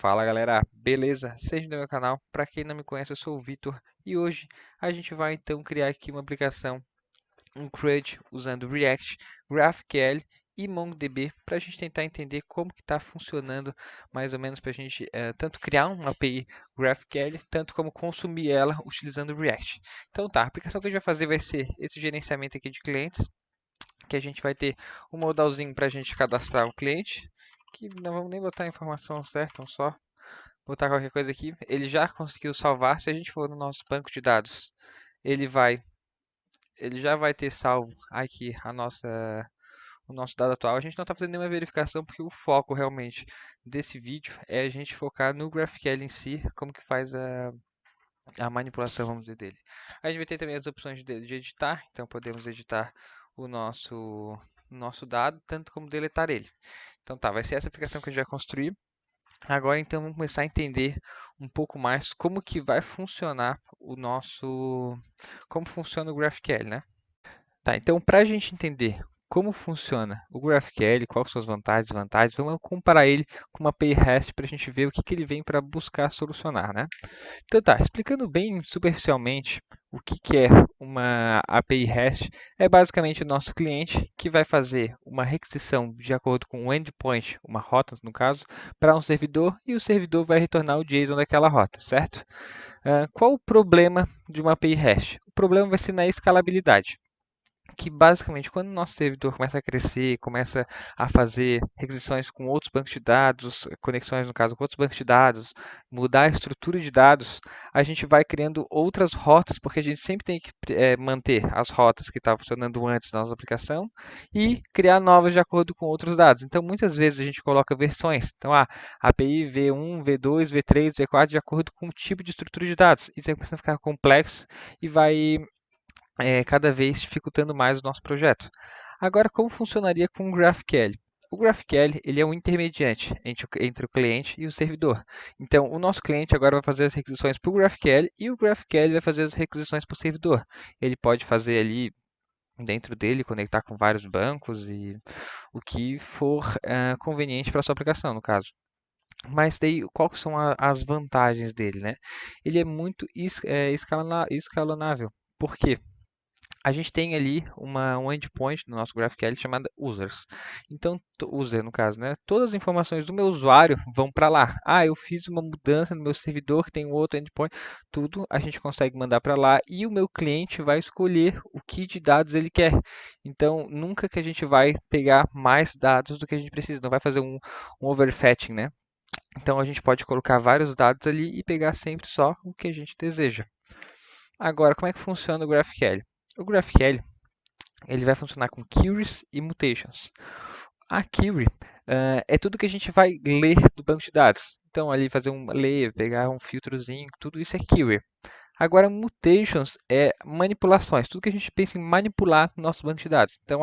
Fala galera, beleza? Seja no meu canal. Para quem não me conhece, eu sou o Vitor e hoje a gente vai então criar aqui uma aplicação, um CRUD usando React, GraphQL e MongoDB para a gente tentar entender como que está funcionando mais ou menos para a gente tanto criar uma API GraphQL, tanto como consumir ela utilizando React. Então tá, a aplicação que a gente vai fazer vai ser esse gerenciamento aqui de clientes, que a gente vai ter um modalzinho para a gente cadastrar o cliente, que não vamos nem botar a informação certa, vamos só botar qualquer coisa aqui. Ele já conseguiu salvar. Se a gente for no nosso banco de dados, ele vai, ele já vai ter salvo aqui o nosso dado atual. A gente não está fazendo nenhuma verificação porque o foco realmente desse vídeo é a gente focar no GraphQL em si, como que faz a manipulação, vamos dizer, dele. A gente vai ter também as opções de editar, então podemos editar o nosso dado, tanto como deletar ele. Então tá, vai ser essa aplicação que a gente vai construir. Agora então vamos começar a entender um pouco mais como que vai funcionar como funciona o GraphQL, né? Tá, então para a gente entender como funciona o GraphQL, quais são as vantagens e desvantagens, vamos comparar ele com uma API REST para a gente ver o que ele vem para buscar solucionar, né? Então tá, explicando bem superficialmente o que é uma API REST, é basicamente o nosso cliente que vai fazer uma requisição de acordo com um endpoint, uma rota no caso, para um servidor e o servidor vai retornar o JSON daquela rota, certo? Qual o problema de uma API REST? O problema vai ser na escalabilidade, que basicamente quando o nosso servidor começa a crescer, começa a fazer requisições com outros bancos de dados, conexões no caso com outros bancos de dados, mudar a estrutura de dados, a gente vai criando outras rotas, porque a gente sempre tem que manter as rotas que estavam funcionando antes da nossa aplicação e criar novas de acordo com outros dados. Então muitas vezes a gente coloca versões, então API V1, V2, V3, V4 de acordo com o tipo de estrutura de dados. Isso aí começa a ficar complexo e vai cada vez dificultando mais o nosso projeto. Agora, como funcionaria com o GraphQL? O GraphQL ele é um intermediante entre o cliente e o servidor. Então, o nosso cliente agora vai fazer as requisições para o GraphQL e o GraphQL vai fazer as requisições para o servidor. Ele pode fazer ali dentro dele, conectar com vários bancos e o que for conveniente para a sua aplicação, no caso. Mas daí, quais são as vantagens dele, né? Ele é muito escalonável. Por quê? A gente tem ali um endpoint no nosso GraphQL chamada users. Então, user no caso, né? Todas as informações do meu usuário vão para lá. Eu fiz uma mudança no meu servidor, tem um outro endpoint, tudo a gente consegue mandar para lá e o meu cliente vai escolher o que de dados ele quer. Então, nunca que a gente vai pegar mais dados do que a gente precisa, não vai fazer um overfetching, né? Então, a gente pode colocar vários dados ali e pegar sempre só o que a gente deseja. Agora, como é que funciona o GraphQL? O GraphQL ele vai funcionar com queries e mutations. A query é tudo que a gente vai ler do banco de dados. Então, ali fazer ler, pegar um filtrozinho, tudo isso é query. Agora, mutations é manipulações, tudo que a gente pensa em manipular no nosso banco de dados. Então,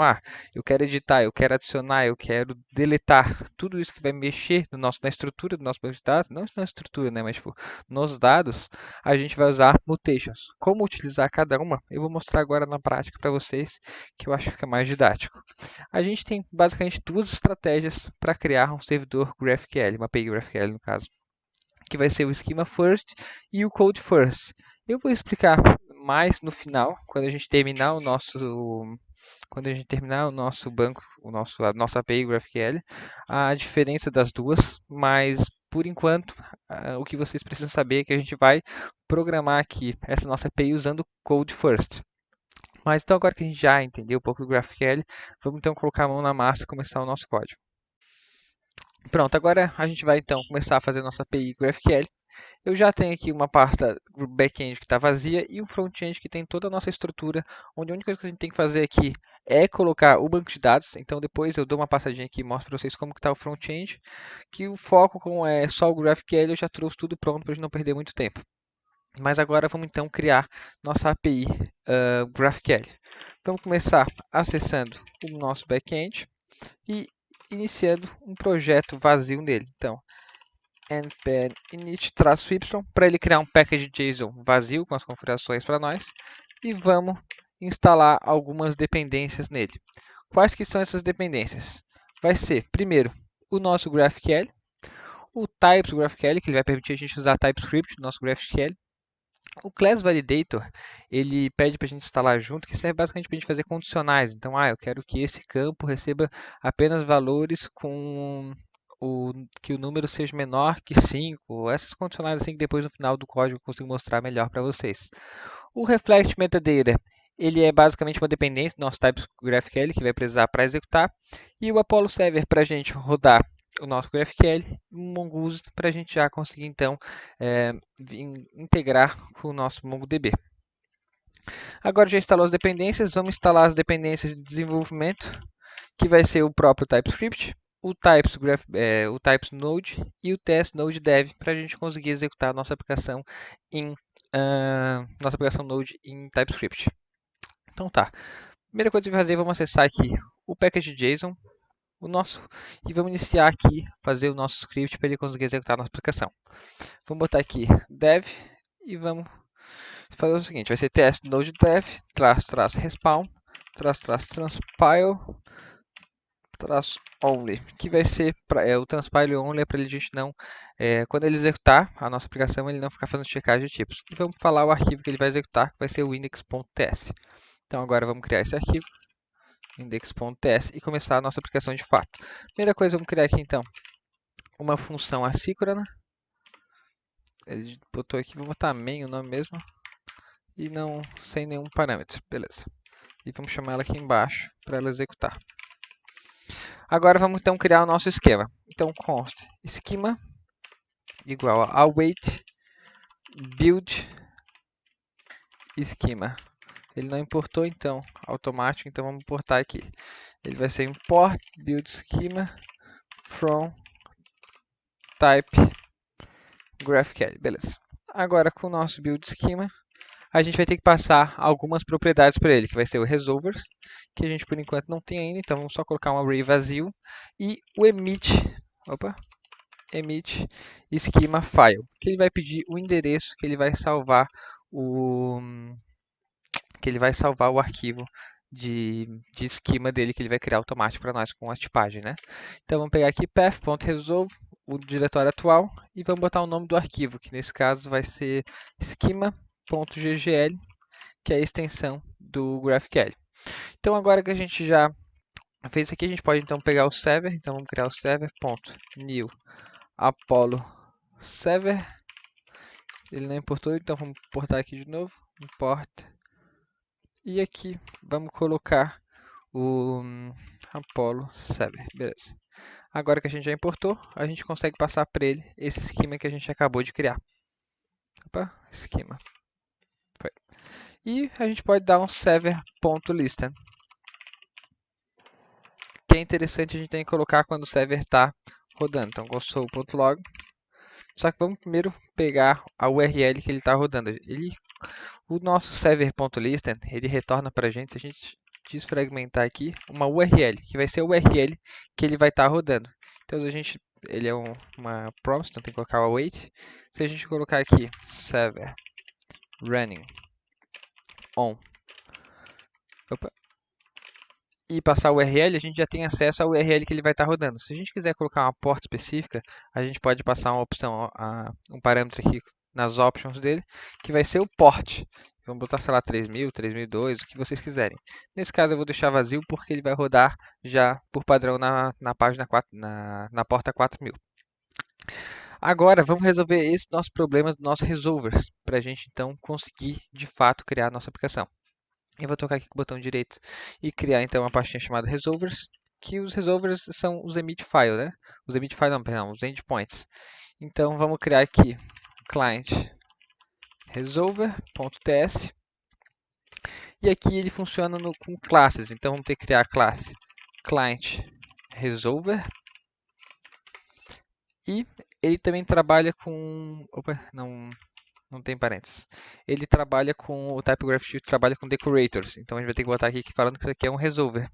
eu quero editar, eu quero adicionar, eu quero deletar, tudo isso que vai mexer na estrutura do nosso banco de dados, não na estrutura, né, mas tipo, nos dados, a gente vai usar mutations. Como utilizar cada uma, eu vou mostrar agora na prática para vocês, que eu acho que fica mais didático. A gente tem basicamente duas estratégias para criar um servidor GraphQL, uma API GraphQL no caso, que vai ser o Schema First e o Code First. Eu vou explicar mais no final, quando a gente terminar o nosso banco, a nossa API GraphQL, a diferença das duas, mas por enquanto, o que vocês precisam saber é que a gente vai programar aqui essa nossa API usando Code First. Mas então agora que a gente já entendeu um pouco do GraphQL, vamos então colocar a mão na massa e começar o nosso código. Pronto, agora a gente vai então começar a fazer nossa API GraphQL. Eu já tenho aqui uma pasta back-end que está vazia e um front-end que tem toda a nossa estrutura, onde a única coisa que a gente tem que fazer aqui é colocar o banco de dados. Então depois eu dou uma passadinha aqui e mostro para vocês como está o front-end, que o foco como é só o GraphQL, eu já trouxe tudo pronto para a gente não perder muito tempo. Mas agora vamos então criar nossa API GraphQL. Vamos começar acessando o nosso back-end e iniciando um projeto vazio nele. Então, npm init-y para ele criar um package JSON vazio com as configurações para nós e vamos instalar algumas dependências nele. Quais que são essas dependências? Vai ser, primeiro, o nosso GraphQL. O types do GraphQL, que ele vai permitir a gente usar TypeScript no nosso GraphQL. O Class Validator, ele pede para a gente instalar junto, que serve basicamente para a gente fazer condicionais. Então, eu quero que esse campo receba apenas valores com que o número seja menor que 5. Essas condicionais assim que depois no final do código eu consigo mostrar melhor para vocês. O Reflect Metadata, ele é basicamente uma dependência do nosso Types GraphQL que vai precisar para executar. E o Apollo Server para a gente rodar o nosso GraphQL e um Mongoose para a gente já conseguir então integrar com o nosso MongoDB. Agora já instalou as dependências, vamos instalar as dependências de desenvolvimento, que vai ser o próprio TypeScript, o Types Node e o Test Node Dev para a gente conseguir executar a nossa aplicação Node em TypeScript. Então tá. Primeira coisa que eu vou fazer, vamos acessar aqui o package.json, e vamos iniciar aqui, fazer o nosso script para ele conseguir executar a nossa aplicação. Vamos botar aqui dev e vamos fazer o seguinte, vai ser test node dev, --respawn, --transpile, --only, que vai ser o transpile only é para a gente não, quando ele executar a nossa aplicação, ele não ficar fazendo checagem de tipos. E vamos falar o arquivo que ele vai executar, que vai ser o index.ts. Então agora vamos criar esse arquivo, index.ts, e começar a nossa aplicação de fato. Primeira coisa, vamos criar aqui então uma função assíncrona. Ele botou aqui, vou botar main o nome mesmo, e não sem nenhum parâmetro, beleza. E vamos chamar ela aqui embaixo para ela executar. Agora vamos então criar o nosso esquema. Então const schema igual a await build schema. Ele não importou então automático, então vamos importar aqui. Ele vai ser import build schema from type GraphQL, beleza. Agora com o nosso build schema, a gente vai ter que passar algumas propriedades para ele, que vai ser o resolvers, que a gente por enquanto não tem ainda, então vamos só colocar um array vazio, e o emit schema file, que ele vai pedir o endereço que ele vai salvar o arquivo de esquema dele que ele vai criar automático para nós com a tipagem, né? Então vamos pegar aqui path.resolve, o diretório atual, e vamos botar o nome do arquivo, que nesse caso vai ser schema.ggl, que é a extensão do GraphQL. Então agora que a gente já fez isso aqui, a gente pode então pegar o server, então vamos criar o server.new Apollo server. Ele não importou, então vamos importar aqui de novo, import. E aqui vamos colocar o Apollo server, beleza. Agora que a gente já importou, a gente consegue passar para ele esse esquema que a gente acabou de criar. Opa, esquema. Foi. E a gente pode dar um server.listen. Que é interessante a gente tem que colocar quando o server está rodando. Então, console.log. Só que vamos primeiro pegar a URL que ele está rodando. O nosso server.listen, ele retorna para a gente, se a gente desfragmentar aqui, uma URL, que vai ser a URL que ele vai estar rodando. Então, ele é uma promise, então tem que colocar o await. Se a gente colocar aqui server running on e passar a URL, a gente já tem acesso à URL que ele vai estar rodando. Se a gente quiser colocar uma porta específica, a gente pode passar uma opção, um parâmetro aqui nas options dele, que vai ser o port. Vamos botar, sei lá, 3000, 3002, o que vocês quiserem. Nesse caso eu vou deixar vazio porque ele vai rodar já por padrão na página 4, na porta 4000. Agora vamos resolver esse nosso problema dos nossos resolvers, para a gente então conseguir de fato criar a nossa aplicação. Eu vou tocar aqui com o botão direito e criar então uma pastinha chamada resolvers, que os resolvers são os emit file, né? Os emit file não, perdão, os endpoints. Então vamos criar aqui client resolver.ts e aqui ele funciona com classes. Então vamos ter que criar a classe client resolver e ele também trabalha com, opa, não tem parênteses. Ele trabalha com o TypeGraph trabalha com decorators. Então a gente vai ter que botar aqui falando que isso aqui é um resolver.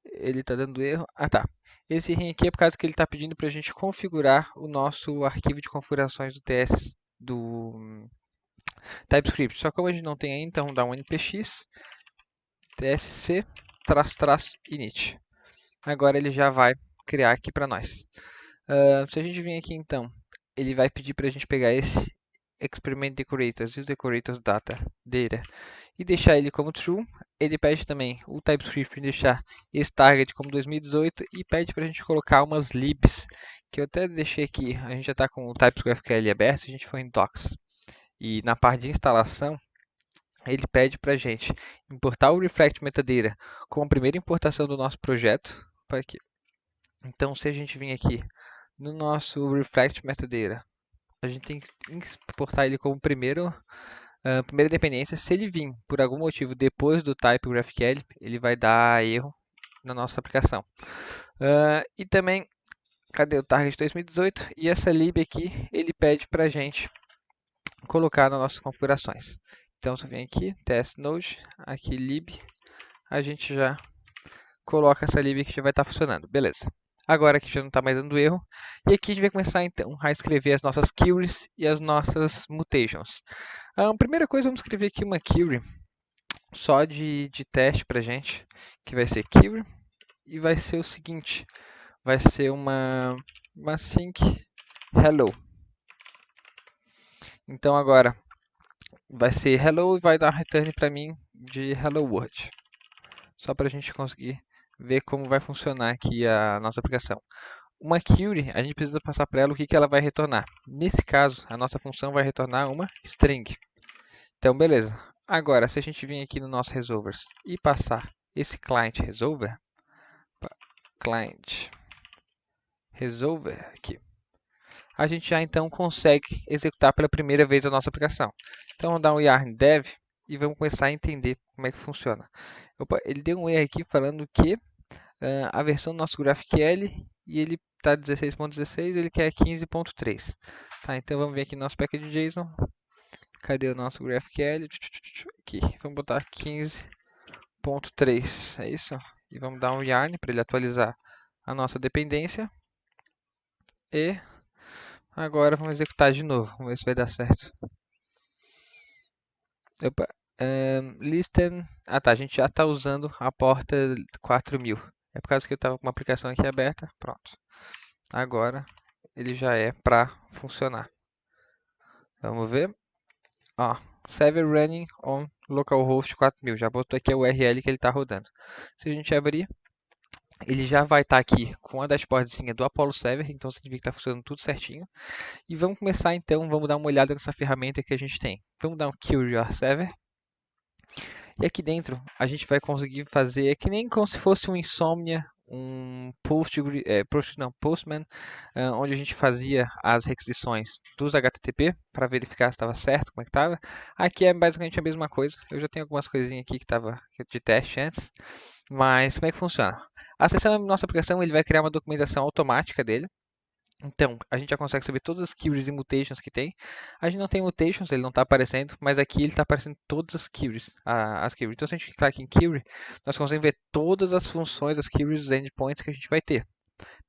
Ele está dando erro. Ah, tá. Esse erro aqui é por causa que ele está pedindo para a gente configurar o nosso arquivo de configurações do TS do TypeScript. Só que como a gente não tem ainda, então vamos dar um npx tsc --init. Agora ele já vai criar aqui para nós. Se a gente vir aqui então, ele vai pedir para a gente pegar esse experiment decorators e o decorators data e deixar ele como true. Ele pede também o TypeScript para deixar esse target como 2018 e pede para a gente colocar umas libs, que eu até deixei aqui. A gente já está com o TypeScript GraphQL aberto, a gente foi em docs. E na parte de instalação, ele pede para a gente importar o reflect metadata como a primeira importação do nosso projeto. Aqui. Então, se a gente vir aqui no nosso reflect metadata, a gente tem que importar ele como primeira dependência. Se ele vir por algum motivo depois do type GraphQL, ele vai dar erro na nossa aplicação. E também, cadê o target 2018? E essa lib aqui, ele pede para a gente colocar nas nossas configurações. Então, se eu venho aqui, test node, aqui lib, a gente já coloca essa lib que já vai estar funcionando. Beleza. Agora que já não está mais dando erro. E aqui a gente vai começar então a escrever as nossas queries e as nossas mutations. Primeira coisa, vamos escrever aqui uma query só de teste para gente, que vai ser query e vai ser o seguinte, vai ser uma sync hello. Então agora vai ser hello e vai dar return para mim de hello world. Só para a gente conseguir ver como vai funcionar aqui a nossa aplicação. Uma query, a gente precisa passar para ela o que ela vai retornar. Nesse caso, a nossa função vai retornar uma string. Então, beleza. Agora, se a gente vir aqui no nosso resolvers e passar esse client resolver, client resolver aqui, a gente já então consegue executar pela primeira vez a nossa aplicação. Então, vamos dar um yarn dev e vamos começar a entender como é que funciona. Opa, ele deu um erro aqui falando que a versão do nosso GraphQL e ele está 16.16, ele quer 15.3. Tá, então vamos ver aqui no nosso package.json. Cadê o nosso GraphQL? Aqui, vamos botar 15.3, é isso? E vamos dar um yarn para ele atualizar a nossa dependência. E agora vamos executar de novo, vamos ver se vai dar certo. Opa, listen. Ah tá, a gente já está usando a porta 4000. É por causa que eu estava com uma aplicação aqui aberta. Pronto. Agora ele já é para funcionar. Vamos ver. Ó, server running on localhost 4000. Já botou aqui a URL que ele está rodando. Se a gente abrir, ele já vai estar aqui com a dashboardzinha do Apollo Server. Então significa que está funcionando tudo certinho. E vamos começar então, vamos dar uma olhada nessa ferramenta que a gente tem. Vamos dar um kill your server. E aqui dentro a gente vai conseguir fazer que nem como se fosse um Insomnia, um Postman, onde a gente fazia as requisições dos HTTP para verificar se estava certo, como é que estava. Aqui é basicamente a mesma coisa. Eu já tenho algumas coisinhas aqui que estava de teste antes, mas como é que funciona? Acessando a nossa aplicação, ele vai criar uma documentação automática dele. Então, a gente já consegue saber todas as queries e mutations que tem. A gente não tem mutations, ele não está aparecendo, mas aqui ele está aparecendo todas as queries, as queries. Então, se a gente clicar aqui em query, nós conseguimos ver todas as funções, as queries, os endpoints que a gente vai ter.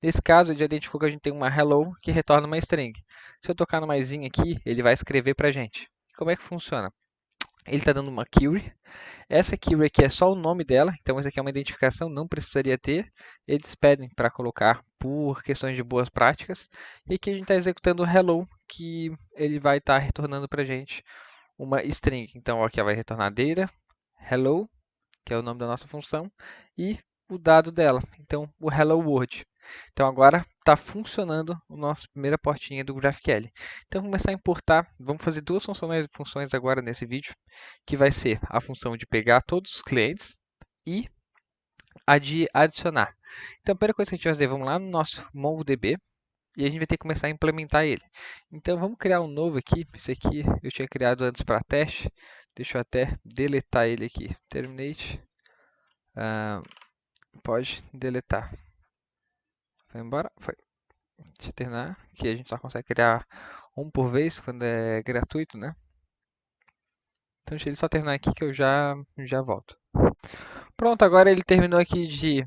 Nesse caso, ele já identificou que a gente tem uma hello que retorna uma string. Se eu tocar no maisinho aqui, ele vai escrever para a gente. Como é que funciona? Ele está dando uma query. Essa query aqui é só o nome dela, então essa aqui é uma identificação, não precisaria ter. Eles pedem para colocar por questões de boas práticas. E aqui a gente está executando o hello, que ele vai estar retornando para a gente uma string. Então aqui vai retornar data, hello, que é o nome da nossa função, e o dado dela, então o hello world. Então agora está funcionando a nossa primeira portinha do GraphQL. Então vamos começar a importar, vamos fazer duas funções agora nesse vídeo, que vai ser a função de pegar todos os clientes e a de adicionar. Então a primeira coisa que a gente vai fazer, vamos lá no nosso MongoDB e a gente vai ter que começar a implementar ele. Então vamos criar um novo aqui, esse aqui eu tinha criado antes para teste, deixa eu até deletar ele aqui, terminate. Pode deletar. Foi embora? Foi. Deixa eu terminar. Aqui a gente só consegue criar um por vez quando é gratuito, né? Então deixa ele só terminar aqui que eu já volto. Pronto, agora ele terminou aqui de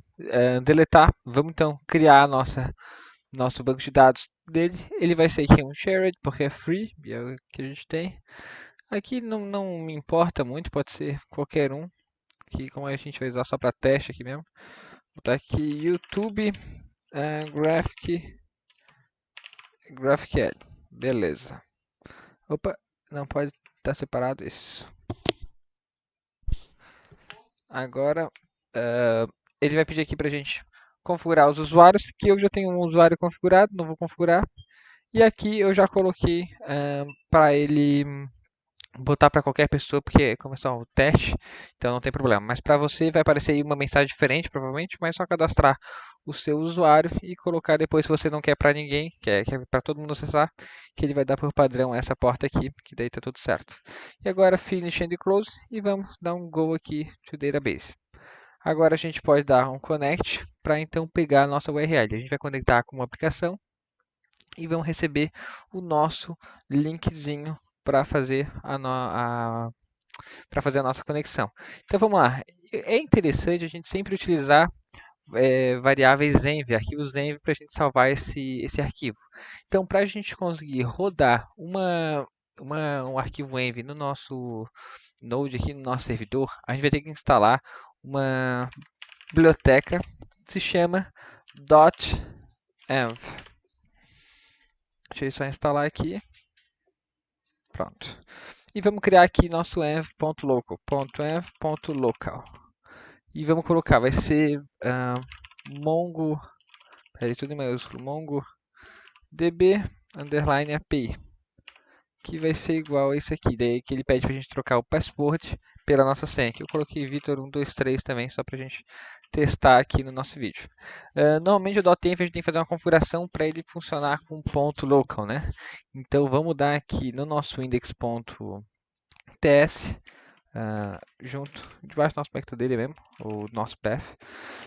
deletar. Vamos então criar a nosso banco de dados dele. Ele vai ser aqui um shared, porque é free, e é o que a gente tem. Aqui não me importa muito, pode ser qualquer um. Que como a gente vai usar só para teste aqui mesmo. Vou botar aqui YouTube Graphic GraphQL. Beleza. Opa, não pode estar separado isso. Agora, ele vai pedir aqui para a gente configurar os usuários, que eu já tenho um usuário configurado, não vou configurar. E aqui eu já coloquei para ele botar para qualquer pessoa, porque como é só um teste, então não tem problema. Mas para você vai aparecer aí uma mensagem diferente, provavelmente, mas só cadastrar o seu usuário e colocar depois, se você não quer para ninguém, quer para todo mundo acessar, que ele vai dar por padrão essa porta aqui, que daí tá tudo certo. E agora finish and close e vamos dar um go aqui to database. Agora a gente pode dar um connect para então pegar a nossa URL. A gente vai conectar com uma aplicação e vão receber o nosso linkzinho para fazer para fazer a nossa conexão. Então vamos lá. É interessante a gente sempre utilizar variáveis env, arquivos env, para a gente salvar esse arquivo. Então, para a gente conseguir rodar um arquivo env no nosso Node, aqui no nosso servidor, a gente vai ter que instalar uma biblioteca que se chama .env. Deixa eu só instalar aqui. Pronto. E vamos criar aqui nosso env.local. E vamos colocar, vai ser mongo, peraí, tudo em maiúsculo, mongodb underline API, que vai ser igual a esse aqui, daí que ele pede para a gente trocar o password pela nossa senha, que eu coloquei Vitor123 também, só para a gente testar aqui no nosso vídeo. Normalmente o .env a gente tem que fazer uma configuração para ele funcionar com ponto .local, né? Então vamos dar aqui no nosso index.ts, junto, debaixo do nosso vector dele mesmo, o nosso path,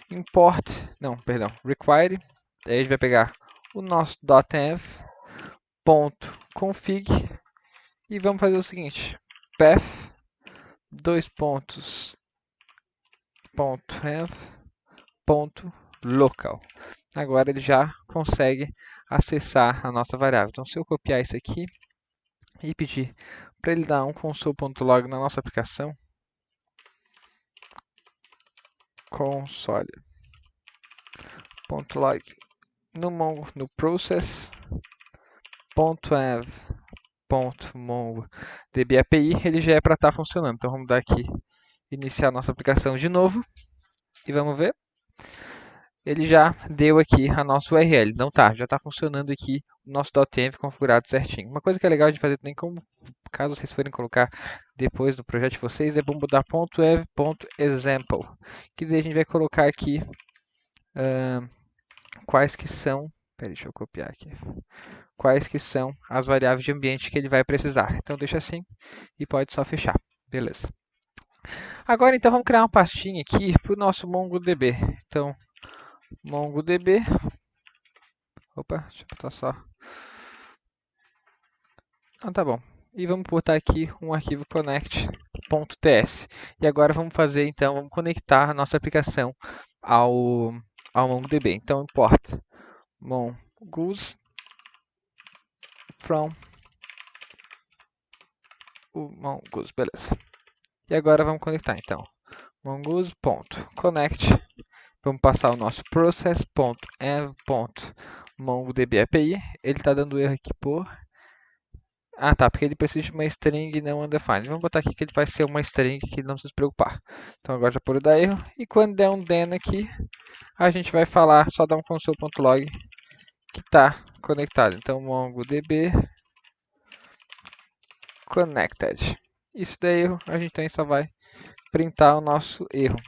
import, não, perdão, require, aí a gente vai pegar o nosso .env, .config, e vamos fazer o seguinte, path, .env.local. Agora ele já consegue acessar a nossa variável. Então se eu copiar isso aqui e pedir para ele dar um console.log na nossa aplicação, console.log no process.env.mongodb API, ele já é para estar funcionando. Então vamos dar aqui, iniciar nossa aplicação de novo e vamos ver. Ele já deu aqui a nossa URL. Então tá, já está funcionando aqui o nosso .env configurado certinho. Uma coisa que é legal de fazer também, como caso vocês forem colocar depois do projeto de vocês, é bom mudar .env.example, que daí a gente vai colocar aqui quais que são, peraí, deixa eu copiar aqui, quais que são as variáveis de ambiente que ele vai precisar. Então deixa assim e pode só fechar. Beleza. Agora então vamos criar uma pastinha aqui para o nosso MongoDB. Então MongoDB, opa, deixa eu botar só. Ah, tá bom. E vamos botar aqui um arquivo connect.ts. E agora vamos fazer então, vamos conectar a nossa aplicação ao MongoDB. Então import mongoose from o mongoose, beleza. E agora vamos conectar então. mongoose.connect. Vamos passar o nosso process.env.mongodb API. Ele está dando erro aqui por... Ah, tá, porque ele precisa de uma string não undefined. Vamos botar aqui que ele vai ser uma string que não precisa se preocupar. Então agora já pode dar erro. E quando der um den aqui, a gente vai falar, só dar um console.log que está conectado. Então mongodb connected. E se der erro, a gente também só vai printar o nosso erro.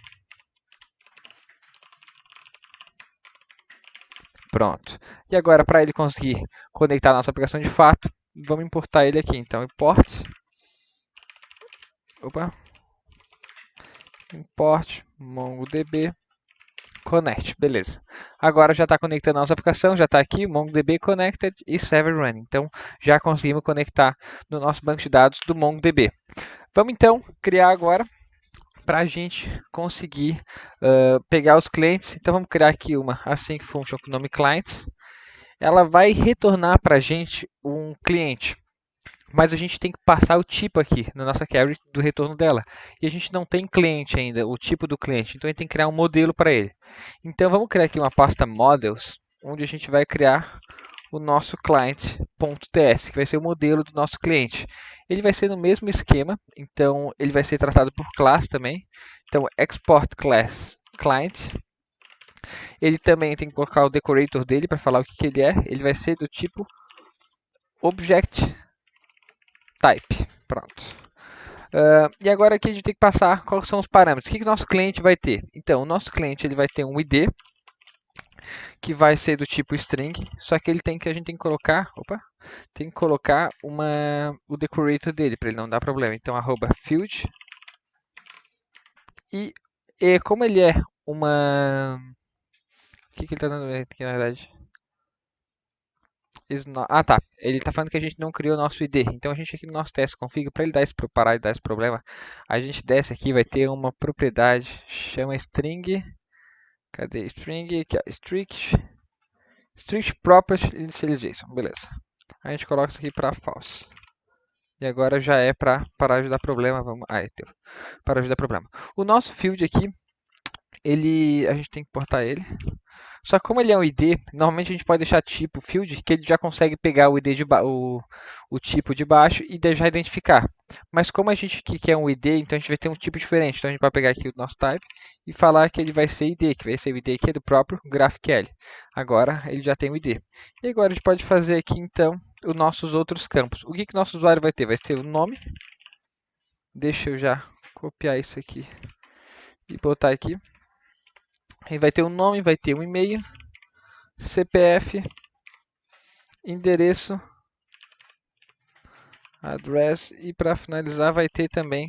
Pronto. E agora, para ele conseguir conectar a nossa aplicação de fato, vamos importar ele aqui. Então, import mongodb connect. Beleza. Agora já está conectando a nossa aplicação, já está aqui, MongoDB connected e server running. Então, já conseguimos conectar no nosso banco de dados do MongoDB. Vamos então criar agora para a gente conseguir pegar os clientes. Então, vamos criar aqui uma async function com o nome clients. Ela vai retornar para a gente um cliente, mas a gente tem que passar o tipo aqui na nossa query do retorno dela. E a gente não tem cliente ainda, o tipo do cliente, então a gente tem que criar um modelo para ele. Então vamos criar aqui uma pasta models, onde a gente vai criar o nosso client.ts, que vai ser o modelo do nosso cliente. Ele vai ser no mesmo esquema, então ele vai ser tratado por classe também. Então, export class client. Ele também tem que colocar o decorator dele para falar o que ele é. Ele vai ser do tipo object type. Pronto. E agora aqui a gente tem que passar quais são os parâmetros. O que o nosso cliente vai ter? Então, o nosso cliente ele vai ter um ID, que vai ser do tipo string, só que a gente tem que colocar, o decorator dele, para ele não dar problema. Então, @field. E como ele é uma... O que ele está dando aqui, na verdade? Tá. Ele está falando que a gente não criou o nosso ID. Então, a gente aqui no nosso teste config, para ele parar de dar esse problema, a gente desce aqui, vai ter uma propriedade, chama string. Cadê string? Aqui, ó, strict property initialization. Beleza. A gente coloca isso aqui para false. E agora já é para parar de dar problema. Vamos... para de dar problema. O nosso field aqui, a gente tem que importar ele. Só que como ele é um ID, normalmente a gente pode deixar tipo field, que ele já consegue pegar o ID o tipo de baixo e já identificar. Mas como a gente quer um ID, então a gente vai ter um tipo diferente. Então a gente vai pegar aqui o nosso type e falar que ele vai ser ID, que vai ser o ID aqui do próprio GraphQL. Agora ele já tem o ID. E agora a gente pode fazer aqui então os nossos outros campos. O que o nosso usuário vai ter? Vai ter o nome. Deixa eu já copiar isso aqui e botar aqui. Ele vai ter o nome, vai ter o e-mail, CPF, endereço, address e para finalizar vai ter também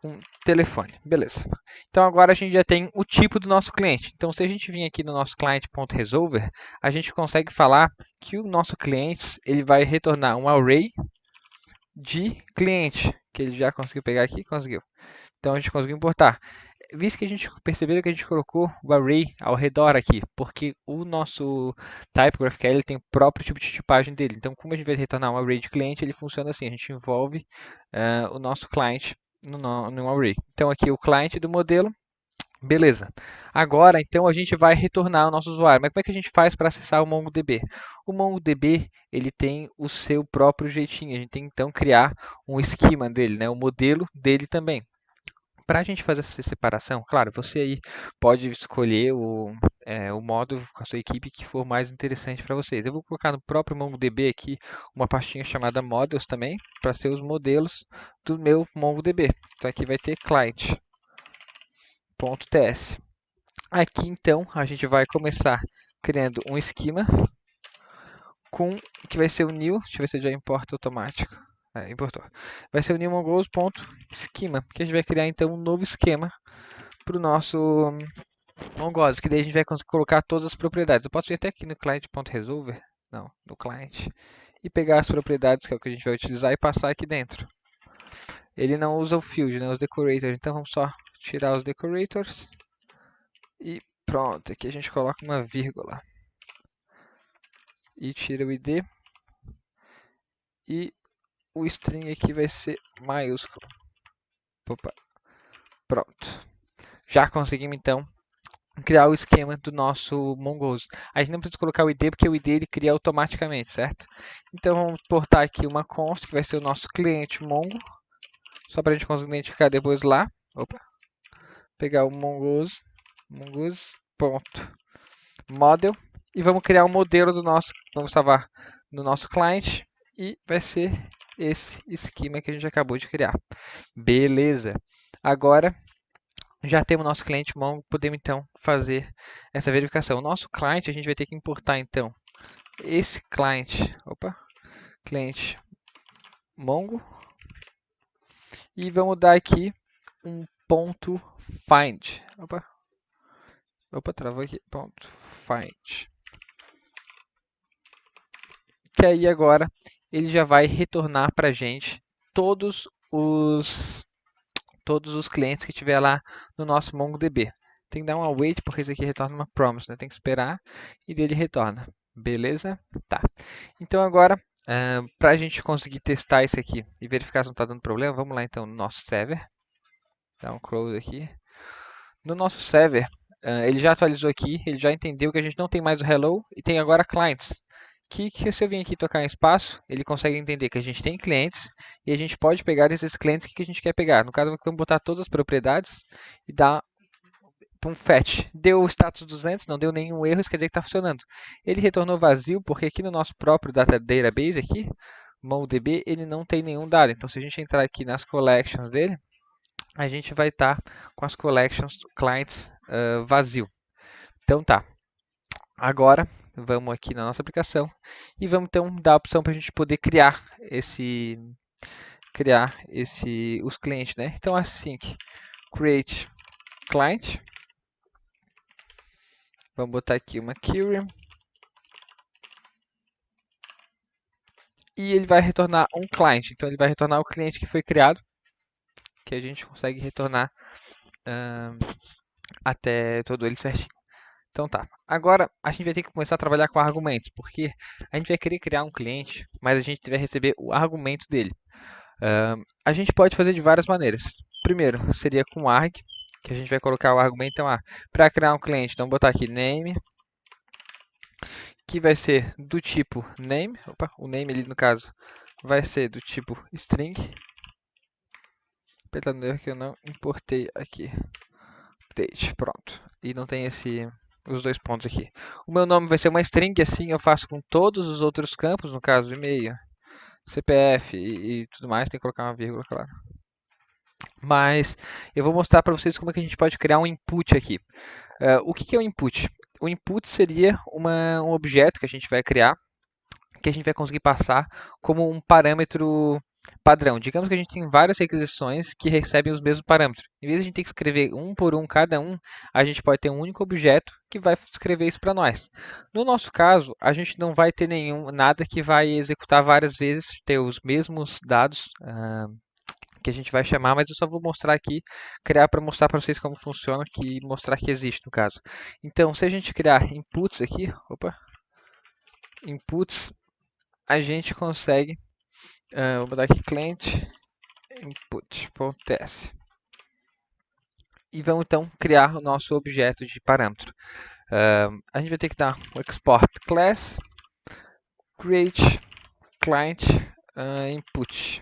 um telefone. Beleza. Então agora a gente já tem o tipo do nosso cliente. Então se a gente vir aqui no nosso client.resolver, a gente consegue falar que o nosso cliente ele vai retornar um array de cliente, que ele já conseguiu pegar aqui, conseguiu. Então a gente conseguiu importar. Visto que a gente percebeu que a gente colocou o array ao redor aqui, porque o nosso type GraphQL ele tem o próprio tipo de tipagem dele. Então, como a gente vai retornar um array de cliente, ele funciona assim: a gente envolve o nosso client no array. Então, aqui o cliente do modelo, beleza. Agora, então, a gente vai retornar o nosso usuário. Mas como é que a gente faz para acessar o MongoDB? O MongoDB ele tem o seu próprio jeitinho. A gente tem então criar um esquema dele, né? O modelo dele também. Para a gente fazer essa separação, claro, você aí pode escolher o modo com a sua equipe que for mais interessante para vocês. Eu vou colocar no próprio MongoDB aqui uma pastinha chamada Models também, para ser os modelos do meu MongoDB. Então aqui vai ter client.ts. Aqui então a gente vai começar criando um esquema que vai ser o new, deixa eu ver se já importa automático. Importou. Vai ser o new mongoose.schema, que a gente vai criar então um novo esquema para o nosso Mongoose, que daí a gente vai conseguir colocar todas as propriedades. Eu posso vir até aqui no client.resolver, não, no client, e pegar as propriedades que é o que a gente vai utilizar e passar aqui dentro. Ele não usa o field, né, os decorators, então vamos só tirar os decorators e pronto, aqui a gente coloca uma vírgula e tira o ID e o string aqui vai ser maiúsculo. Opa, pronto. Já conseguimos então criar o esquema do nosso Mongoose. A gente não precisa colocar o ID, porque o ID ele cria automaticamente, certo? Então vamos portar aqui uma const, que vai ser o nosso cliente Mongo, só para a gente conseguir identificar depois lá. Opa, pegar o mongoose mongoose.model e vamos criar um modelo do nosso, vamos salvar no nosso cliente e vai ser esse esquema que a gente acabou de criar. Beleza. Agora já temos nosso cliente Mongo, podemos então fazer essa verificação. O nosso cliente, a gente vai ter que importar então esse cliente Mongo, e vamos dar aqui um ponto find. Travou aqui, ponto find. Que aí agora ele já vai retornar para a gente todos os clientes que tiver lá no nosso MongoDB. Tem que dar um await, porque isso aqui retorna uma promise, né? Tem que esperar e dele retorna. Beleza? Tá. Então agora, para a gente conseguir testar isso aqui e verificar se não está dando problema, vamos lá então no nosso server. Dá um close aqui. No nosso server, Ele já atualizou aqui, ele já entendeu que a gente não tem mais o hello e tem agora clients. Que se eu vir aqui tocar em espaço, ele consegue entender que a gente tem clientes e a gente pode pegar esses clientes que a gente quer pegar. No caso, vamos botar todas as propriedades e dar um fetch. Deu o status 200, não deu nenhum erro, isso quer dizer que está funcionando. Ele retornou vazio porque aqui no nosso próprio database, aqui, MongoDB, ele não tem nenhum dado. Então, se a gente entrar aqui nas collections dele, a gente vai estar com as collections clients vazio. Então tá. Agora vamos aqui na nossa aplicação e vamos então dar a opção para a gente poder os clientes, né? Então assim, create client, vamos botar aqui uma query e ele vai retornar um client. Então ele vai retornar o cliente que foi criado, que a gente consegue retornar até todo ele certinho. Então tá. Agora a gente vai ter que começar a trabalhar com argumentos, porque a gente vai querer criar um cliente, mas a gente vai receber o argumento dele. A gente pode fazer de várias maneiras. Primeiro, seria com arg, que a gente vai colocar o argumento. Então, para criar um cliente, então botar aqui name, que vai ser do tipo name. Opa, o name ali no caso vai ser do tipo string. Apesar do erro que eu não importei aqui. Update, pronto. E não tem os dois pontos aqui. O meu nome vai ser uma string, assim eu faço com todos os outros campos, no caso e-mail, CPF e tudo mais. Tem que colocar uma vírgula, claro. Mas eu vou mostrar para vocês como é que a gente pode criar um input aqui. O que é o input? O input seria um objeto que a gente vai criar, que a gente vai conseguir passar como um parâmetro padrão. Digamos que a gente tem várias requisições que recebem os mesmos parâmetros. Em vez de a gente ter que escrever um por um cada um, a gente pode ter um único objeto que vai escrever isso para nós. No nosso caso, a gente não vai ter nada que vai executar várias vezes, ter os mesmos dados que a gente vai chamar, mas eu só vou mostrar aqui, criar para mostrar para vocês como funciona, que mostrar que existe no caso. Então, se a gente criar inputs aqui, inputs, a gente consegue, vou botar aqui client input.ts e vamos então criar o nosso objeto de parâmetro. A gente vai ter que dar o export class create client input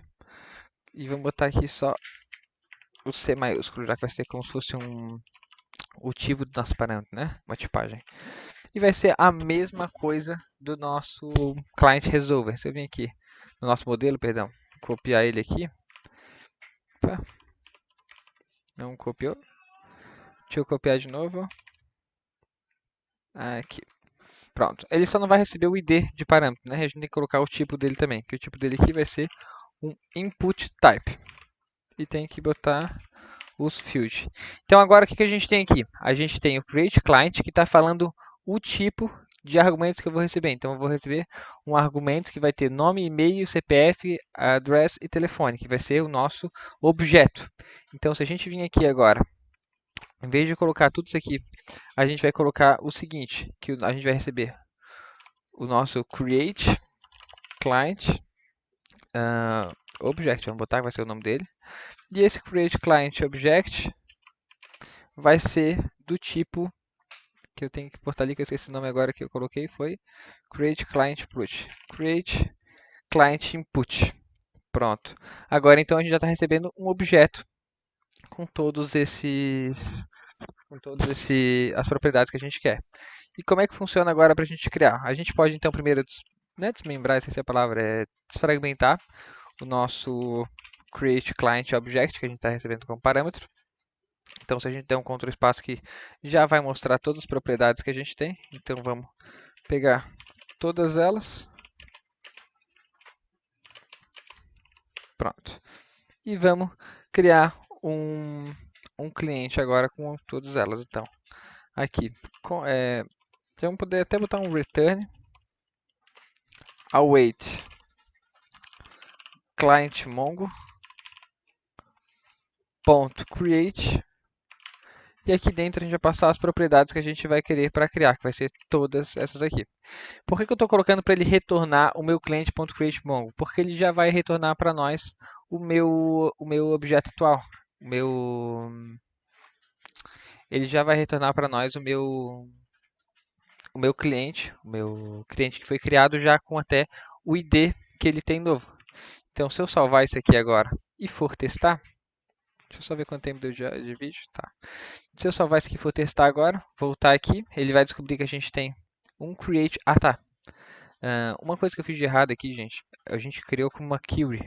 e vamos botar aqui só o C maiúsculo, já que vai ser como se fosse o tipo do nosso parâmetro, né? Uma tipagem. E vai ser a mesma coisa do nosso client resolver. Se eu vim aqui no nosso modelo, perdão, copiar ele aqui. Opa, não copiou. Deixa eu copiar de novo. Aqui. Pronto. Ele só não vai receber o ID de parâmetro, né? A gente tem que colocar o tipo dele também, que o tipo dele aqui vai ser um input type. E tem que botar os fields. Então agora o que a gente tem aqui? A gente tem o create client que está falando o tipo de argumentos que eu vou receber. Então eu vou receber um argumento que vai ter nome, e-mail, CPF, address e telefone, que vai ser o nosso objeto. Então se a gente vir aqui agora, em vez de colocar tudo isso aqui, a gente vai colocar o seguinte, que a gente vai receber o nosso create client object, vamos botar que vai ser o nome dele. E esse create client object vai ser do tipo que eu tenho que portar ali, que eu esqueci o nome agora que eu coloquei, foi create client input. Create client input. Pronto. Agora então a gente já está recebendo um objeto com as propriedades que a gente quer. E como é que funciona agora para a gente criar? A gente pode então primeiro desmembrar, essa é a palavra, desfragmentar o nosso create client object que a gente está recebendo como parâmetro. Então, se a gente der um Ctrl espaço aqui, já vai mostrar todas as propriedades que a gente tem. Então, vamos pegar todas elas. Pronto. E vamos criar um cliente agora com todas elas. Então, aqui, vamos poder até botar um return await client mongo ponto create. E aqui dentro a gente vai passar as propriedades que a gente vai querer para criar, que vai ser todas essas aqui. Por que eu estou colocando para ele retornar o meu cliente.createMongo? Porque ele já vai retornar para nós o meu objeto atual. ele já vai retornar para nós o meu cliente que foi criado já com até o ID que ele tem novo. Então, se eu salvar isso aqui agora e for testar, deixa eu só ver quanto tempo deu de vídeo. Tá. Se eu salvar isso aqui e for testar agora, voltar aqui, ele vai descobrir que a gente tem um create. Ah, tá. Uma coisa que eu fiz de errado aqui, gente, a gente criou como uma query,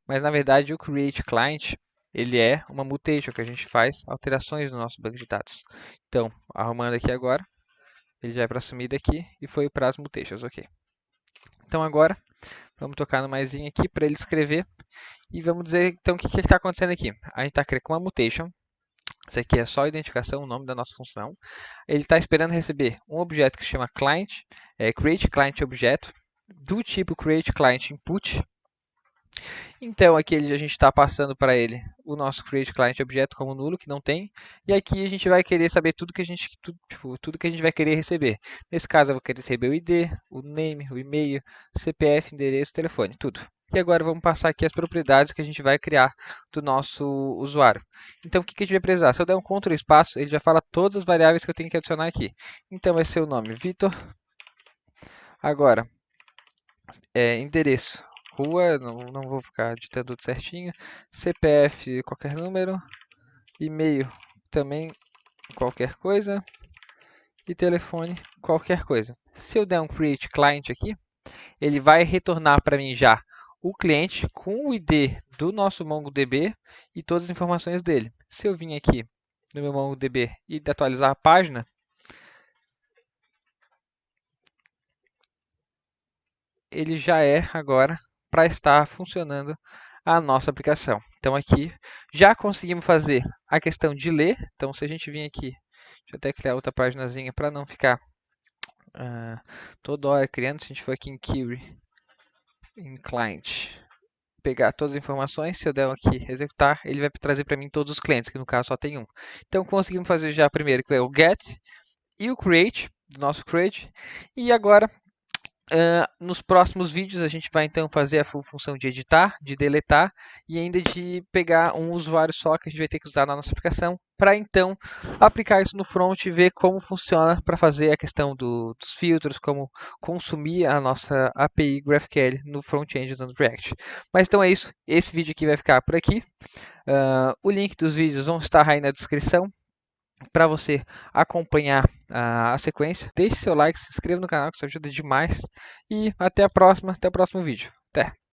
mas na verdade o create client ele é uma mutation que a gente faz alterações no nosso banco de dados. Então, arrumando aqui agora, ele já é para assumir daqui e foi para as mutations, ok. Então agora, vamos tocar no maisinho aqui para ele escrever e vamos dizer então o que está acontecendo aqui. A gente está criando uma mutation, isso aqui é só a identificação, o nome da nossa função. Ele está esperando receber um objeto que se chama client, create client objeto, do tipo create client input. Então aqui a gente está passando para ele o nosso create client objeto como nulo, que não tem, e aqui a gente vai querer saber tudo que a gente, tudo que a gente vai querer receber. Nesse caso eu vou querer receber o ID, o name, o e-mail, CPF, endereço, telefone, tudo. E agora vamos passar aqui as propriedades que a gente vai criar do nosso usuário. Então o que a gente vai precisar? Se eu der um Ctrl espaço, ele já fala todas as variáveis que eu tenho que adicionar aqui. Então vai ser o nome Vitor. Agora, endereço, rua, não vou ficar digitando tudo certinho. CPF, qualquer número. E-mail, também qualquer coisa. E telefone, qualquer coisa. Se eu der um create client aqui, ele vai retornar para mim já o cliente com o ID do nosso MongoDB e todas as informações dele. Se eu vim aqui no meu MongoDB e atualizar a página, ele já é agora para estar funcionando a nossa aplicação. Então aqui já conseguimos fazer a questão de ler. Então se a gente vir aqui, deixa eu até criar outra paginazinha para não ficar toda hora criando. Se a gente for aqui em query, em client, pegar todas as informações, se eu der aqui executar, ele vai trazer para mim todos os clientes, que no caso só tem um. Então conseguimos fazer já primeiro que é o get e o create, do nosso create. E agora nos próximos vídeos a gente vai então fazer a função de editar, de deletar e ainda de pegar um usuário só que a gente vai ter que usar na nossa aplicação para então aplicar isso no front e ver como funciona para fazer a questão dos filtros, como consumir a nossa API GraphQL no front-end usando React. Mas então é isso, esse vídeo aqui vai ficar por aqui. O link dos vídeos vão estar aí na descrição para você acompanhar a sequência. Deixe seu like, se inscreva no canal, que isso ajuda demais. E até a próxima, até o próximo vídeo. Até!